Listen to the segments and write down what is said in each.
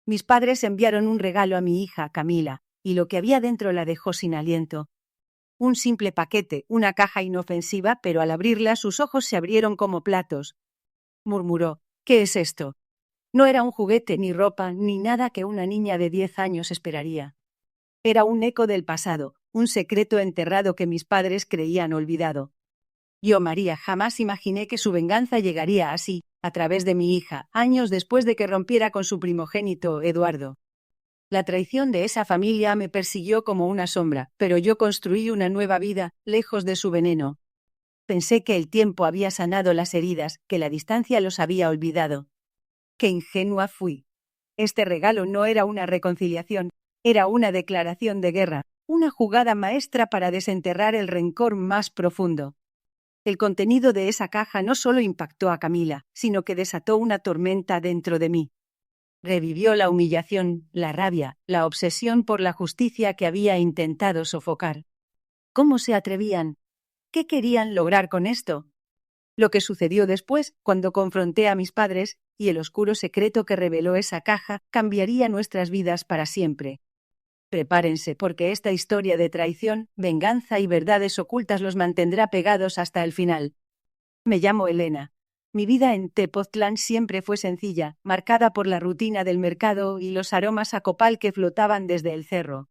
Mis padres enviaron un regalo a mi hija, Camila, y lo que había dentro la dejó sin aliento. Un simple paquete, una caja inofensiva, pero al abrirla sus ojos se abrieron como platos. Murmuró: «¿Qué es esto?». No era un juguete, ni ropa, ni nada que una niña de 10 años esperaría. Era un eco del pasado, un secreto enterrado que mis padres creían olvidado. Yo, María, jamás imaginé que su venganza llegaría así, a través de mi hija, años después de que rompiera con su primogénito, Eduardo. La traición de esa familia me persiguió como una sombra, pero yo construí una nueva vida, lejos de su veneno. Pensé que el tiempo había sanado las heridas, que la distancia los había olvidado. ¡Qué ingenua fui! Este regalo no era una reconciliación, era una declaración de guerra, una jugada maestra para desenterrar el rencor más profundo. El contenido de esa caja no solo impactó a Camila, sino que desató una tormenta dentro de mí. Revivió la humillación, la rabia, la obsesión por la justicia que había intentado sofocar. ¿Cómo se atrevían? ¿Qué querían lograr con esto? Lo que sucedió después, cuando confronté a mis padres, y el oscuro secreto que reveló esa caja, cambiaría nuestras vidas para siempre. Prepárense, porque esta historia de traición, venganza y verdades ocultas los mantendrá pegados hasta el final. Me llamo Elena. Mi vida en Tepoztlán siempre fue sencilla, marcada por la rutina del mercado y los aromas a copal que flotaban desde el cerro.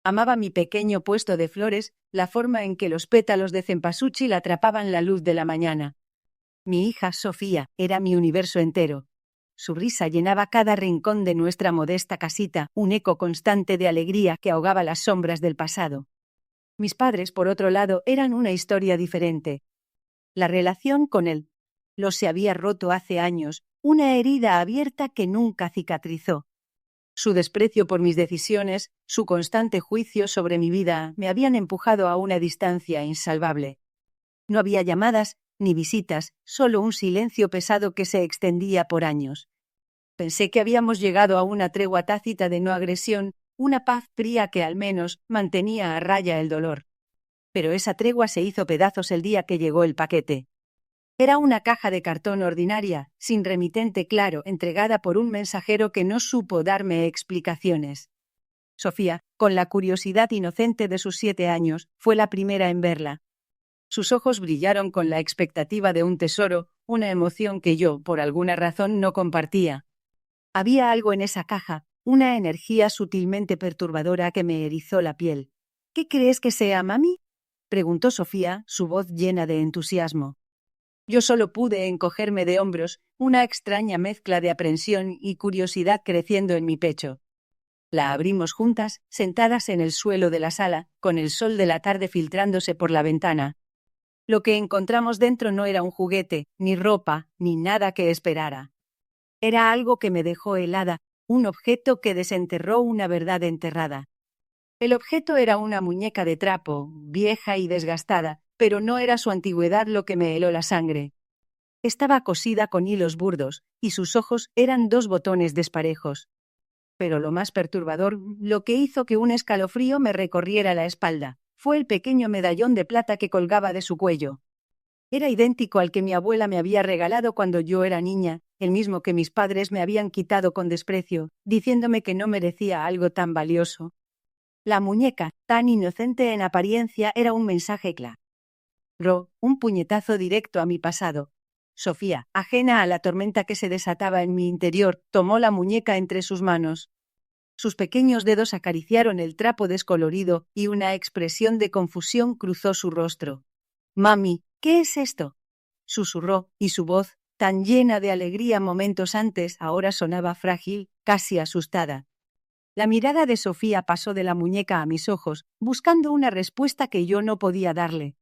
Amaba mi pequeño puesto de flores, la forma en que los pétalos de cempasúchil atrapaban la luz de la mañana. Mi hija Sofía era mi universo entero. Su risa llenaba cada rincón de nuestra modesta casita, un eco constante de alegría que ahogaba las sombras del pasado. Mis padres, por otro lado, eran una historia diferente. La relación con él se había roto hace años, una herida abierta que nunca cicatrizó. Su desprecio por mis decisiones, su constante juicio sobre mi vida, me habían empujado a una distancia insalvable. No había llamadas ni visitas, solo un silencio pesado que se extendía por años. Pensé que habíamos llegado a una tregua tácita de no agresión, una paz fría que al menos mantenía a raya el dolor. Pero esa tregua se hizo pedazos el día que llegó el paquete. Era una caja de cartón ordinaria, sin remitente claro, entregada por un mensajero que no supo darme explicaciones. Sofía, con la curiosidad inocente de sus 7 años, fue la primera en verla. Sus ojos brillaron con la expectativa de un tesoro, una emoción que yo, por alguna razón, no compartía. Había algo en esa caja, una energía sutilmente perturbadora que me erizó la piel. «¿Qué crees que sea, mami?», preguntó Sofía, su voz llena de entusiasmo. Yo solo pude encogerme de hombros, una extraña mezcla de aprensión y curiosidad creciendo en mi pecho. La abrimos juntas, sentadas en el suelo de la sala, con el sol de la tarde filtrándose por la ventana. Lo que encontramos dentro no era un juguete, ni ropa, ni nada que esperara. Era algo que me dejó helada, un objeto que desenterró una verdad enterrada. El objeto era una muñeca de trapo, vieja y desgastada, pero no era su antigüedad lo que me heló la sangre. Estaba cosida con hilos burdos, y sus ojos eran 2 botones desparejos. Pero lo más perturbador, lo que hizo que un escalofrío me recorriera la espalda, fue el pequeño medallón de plata que colgaba de su cuello. Era idéntico al que mi abuela me había regalado cuando yo era niña, el mismo que mis padres me habían quitado con desprecio, diciéndome que no merecía algo tan valioso. La muñeca, tan inocente en apariencia, era un mensaje claro. Un puñetazo directo a mi pasado. Sofía, ajena a la tormenta que se desataba en mi interior, tomó la muñeca entre sus manos. Sus pequeños dedos acariciaron el trapo descolorido y una expresión de confusión cruzó su rostro. «Mami, ¿qué es esto?», susurró, y su voz, tan llena de alegría momentos antes, ahora sonaba frágil, casi asustada. La mirada de Sofía pasó de la muñeca a mis ojos, buscando una respuesta que yo no podía darle.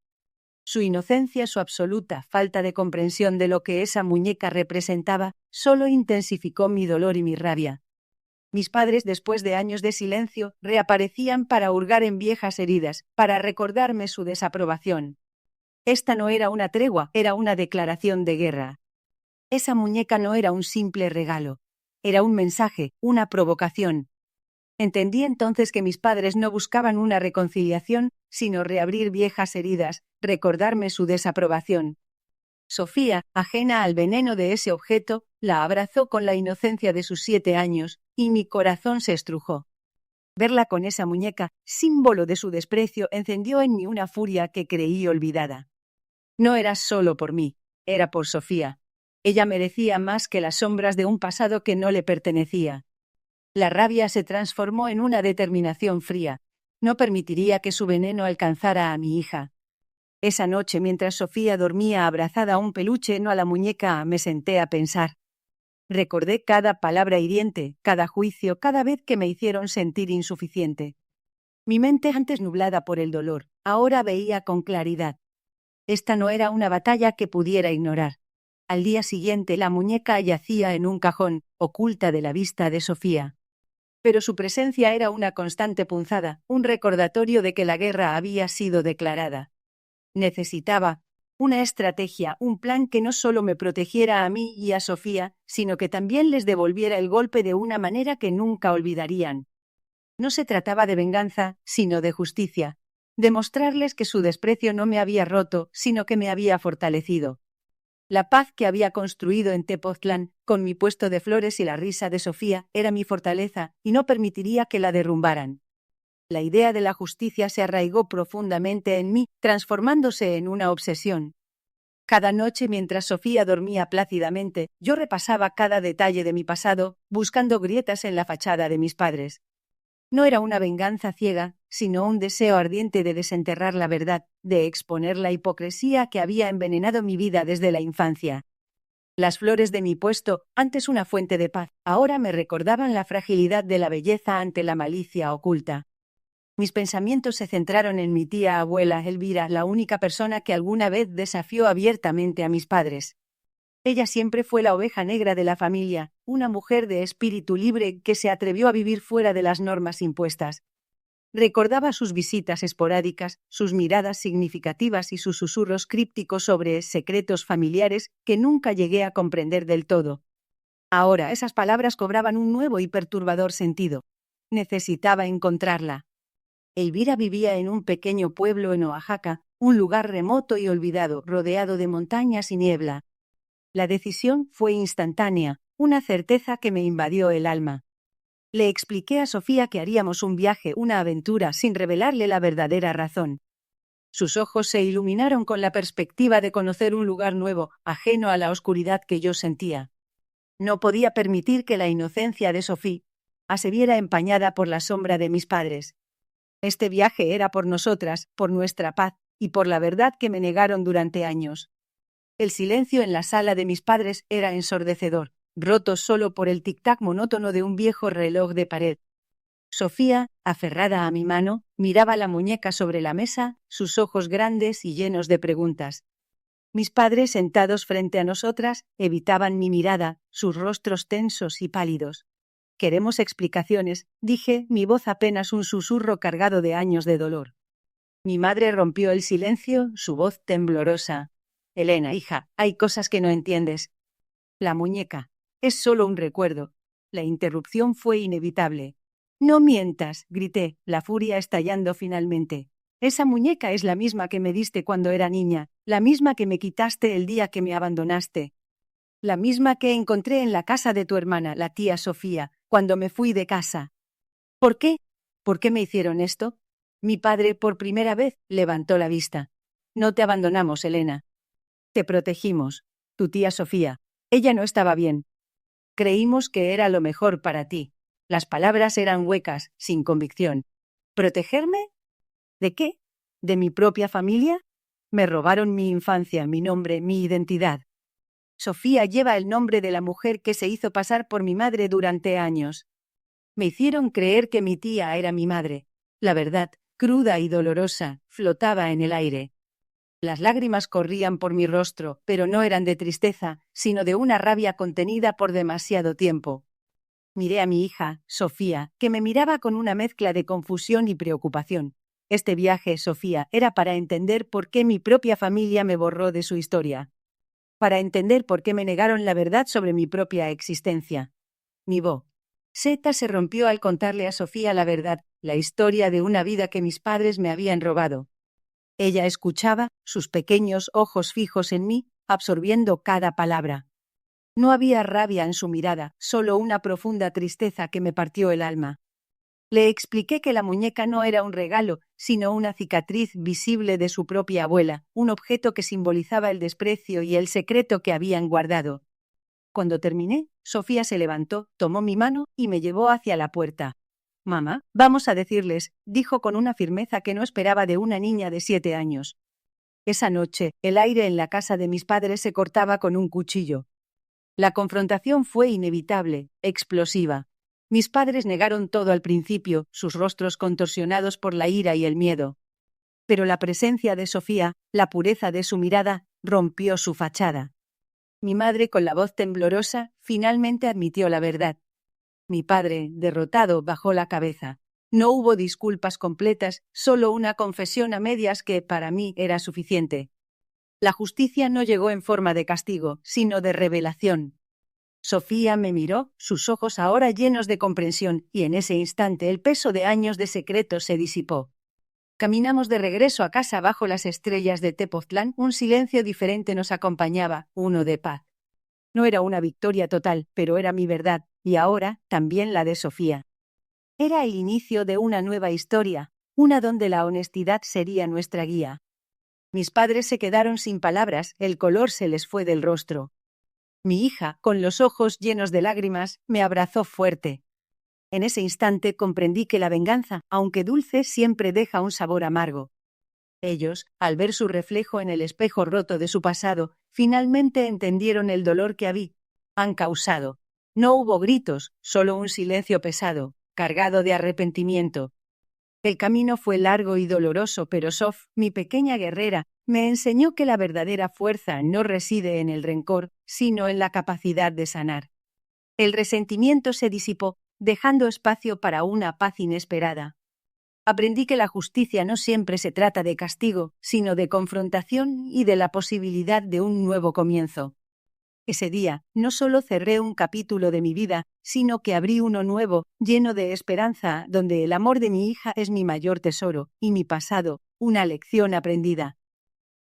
Su inocencia, su absoluta falta de comprensión de lo que esa muñeca representaba, solo intensificó mi dolor y mi rabia. Mis padres, después de años de silencio, reaparecían para hurgar en viejas heridas, para recordarme su desaprobación. Esta no era una tregua, era una declaración de guerra. Esa muñeca no era un simple regalo, era un mensaje, una provocación. Entendí entonces que mis padres no buscaban una reconciliación, sino reabrir viejas heridas, recordarme su desaprobación. Sofía, ajena al veneno de ese objeto, la abrazó con la inocencia de sus 7 años, y mi corazón se estrujó. Verla con esa muñeca, símbolo de su desprecio, encendió en mí una furia que creí olvidada. No era solo por mí, era por Sofía. Ella merecía más que las sombras de un pasado que no le pertenecía. La rabia se transformó en una determinación fría. No permitiría que su veneno alcanzara a mi hija. Esa noche, mientras Sofía dormía abrazada a un peluche, no a la muñeca, me senté a pensar. Recordé cada palabra hiriente, cada juicio, cada vez que me hicieron sentir insuficiente. Mi mente, antes nublada por el dolor, ahora veía con claridad. Esta no era una batalla que pudiera ignorar. Al día siguiente la muñeca yacía en un cajón, oculta de la vista de Sofía. Pero su presencia era una constante punzada, un recordatorio de que la guerra había sido declarada. Necesitaba una estrategia, un plan que no solo me protegiera a mí y a Sofía, sino que también les devolviera el golpe de una manera que nunca olvidarían. No se trataba de venganza, sino de justicia. Demostrarles que su desprecio no me había roto, sino que me había fortalecido. La paz que había construido en Tepoztlán, con mi puesto de flores y la risa de Sofía, era mi fortaleza, y no permitiría que la derrumbaran. La idea de la justicia se arraigó profundamente en mí, transformándose en una obsesión. Cada noche, mientras Sofía dormía plácidamente, yo repasaba cada detalle de mi pasado, buscando grietas en la fachada de mis padres. No era una venganza ciega, sino un deseo ardiente de desenterrar la verdad, de exponer la hipocresía que había envenenado mi vida desde la infancia. Las flores de mi puesto, antes una fuente de paz, ahora me recordaban la fragilidad de la belleza ante la malicia oculta. Mis pensamientos se centraron en mi tía abuela Elvira, la única persona que alguna vez desafió abiertamente a mis padres. Ella siempre fue la oveja negra de la familia, una mujer de espíritu libre que se atrevió a vivir fuera de las normas impuestas. Recordaba sus visitas esporádicas, sus miradas significativas y sus susurros crípticos sobre secretos familiares que nunca llegué a comprender del todo. Ahora esas palabras cobraban un nuevo y perturbador sentido. Necesitaba encontrarla. Elvira vivía en un pequeño pueblo en Oaxaca, un lugar remoto y olvidado, rodeado de montañas y niebla. La decisión fue instantánea, una certeza que me invadió el alma. Le expliqué a Sofía que haríamos un viaje, una aventura, sin revelarle la verdadera razón. Sus ojos se iluminaron con la perspectiva de conocer un lugar nuevo, ajeno a la oscuridad que yo sentía. No podía permitir que la inocencia de Sofía se viera empañada por la sombra de mis padres. Este viaje era por nosotras, por nuestra paz, y por la verdad que me negaron durante años. El silencio en la sala de mis padres era ensordecedor, roto solo por el tic-tac monótono de un viejo reloj de pared. Sofía, aferrada a mi mano, miraba la muñeca sobre la mesa, sus ojos grandes y llenos de preguntas. Mis padres, sentados frente a nosotras, evitaban mi mirada, sus rostros tensos y pálidos. «Queremos explicaciones», dije, mi voz apenas un susurro cargado de años de dolor. Mi madre rompió el silencio, su voz temblorosa. «Elena, hija, hay cosas que no entiendes. La muñeca es solo un recuerdo». La interrupción fue inevitable. «No mientas», grité, la furia estallando finalmente. «Esa muñeca es la misma que me diste cuando era niña, la misma que me quitaste el día que me abandonaste. La misma que encontré en la casa de tu hermana, la tía Sofía, cuando me fui de casa». «¿Por qué? ¿Por qué me hicieron esto?» Mi padre, por primera vez, levantó la vista. «No te abandonamos, Elena. Te protegimos. Tu tía Sofía. Ella no estaba bien. Creímos que era lo mejor para ti». Las palabras eran huecas, sin convicción. ¿Protegerme? ¿De qué? ¿De mi propia familia? Me robaron mi infancia, mi nombre, mi identidad. Sofía lleva el nombre de la mujer que se hizo pasar por mi madre durante años. Me hicieron creer que mi tía era mi madre. La verdad, cruda y dolorosa, flotaba en el aire. Las lágrimas corrían por mi rostro, pero no eran de tristeza, sino de una rabia contenida por demasiado tiempo. Miré a mi hija, Sofía, que me miraba con una mezcla de confusión y preocupación. Este viaje, Sofía, era para entender por qué mi propia familia me borró de su historia. Para entender por qué me negaron la verdad sobre mi propia existencia. Mi voz Seta se rompió al contarle a Sofía la verdad, la historia de una vida que mis padres me habían robado. Ella escuchaba, sus pequeños ojos fijos en mí, absorbiendo cada palabra. No había rabia en su mirada, solo una profunda tristeza que me partió el alma. Le expliqué que la muñeca no era un regalo, sino una cicatriz visible de su propia abuela, un objeto que simbolizaba el desprecio y el secreto que habían guardado. Cuando terminé, Sofía se levantó, tomó mi mano y me llevó hacia la puerta. «Mamá, vamos a decirles», dijo con una firmeza que no esperaba de una niña de 7 años. Esa noche, el aire en la casa de mis padres se cortaba con un cuchillo. La confrontación fue inevitable, explosiva. Mis padres negaron todo al principio, sus rostros contorsionados por la ira y el miedo. Pero la presencia de Sofía, la pureza de su mirada, rompió su fachada. Mi madre, con la voz temblorosa, finalmente admitió la verdad. Mi padre, derrotado, bajó la cabeza. No hubo disculpas completas, solo una confesión a medias que, para mí, era suficiente. La justicia no llegó en forma de castigo, sino de revelación. Sofía me miró, sus ojos ahora llenos de comprensión, y en ese instante el peso de años de secretos se disipó. Caminamos de regreso a casa bajo las estrellas de Tepoztlán, un silencio diferente nos acompañaba, uno de paz. No era una victoria total, pero era mi verdad, y ahora también la de Sofía. Era el inicio de una nueva historia, una donde la honestidad sería nuestra guía. Mis padres se quedaron sin palabras, el color se les fue del rostro. Mi hija, con los ojos llenos de lágrimas, me abrazó fuerte. En ese instante comprendí que la venganza, aunque dulce, siempre deja un sabor amargo. Ellos, al ver su reflejo en el espejo roto de su pasado, finalmente entendieron el dolor que han causado. No hubo gritos, solo un silencio pesado, cargado de arrepentimiento. El camino fue largo y doloroso, pero Sof, mi pequeña guerrera, me enseñó que la verdadera fuerza no reside en el rencor, sino en la capacidad de sanar. El resentimiento se disipó, dejando espacio para una paz inesperada. Aprendí que la justicia no siempre se trata de castigo, sino de confrontación y de la posibilidad de un nuevo comienzo. Ese día, no solo cerré un capítulo de mi vida, sino que abrí uno nuevo, lleno de esperanza, donde el amor de mi hija es mi mayor tesoro, y mi pasado, una lección aprendida.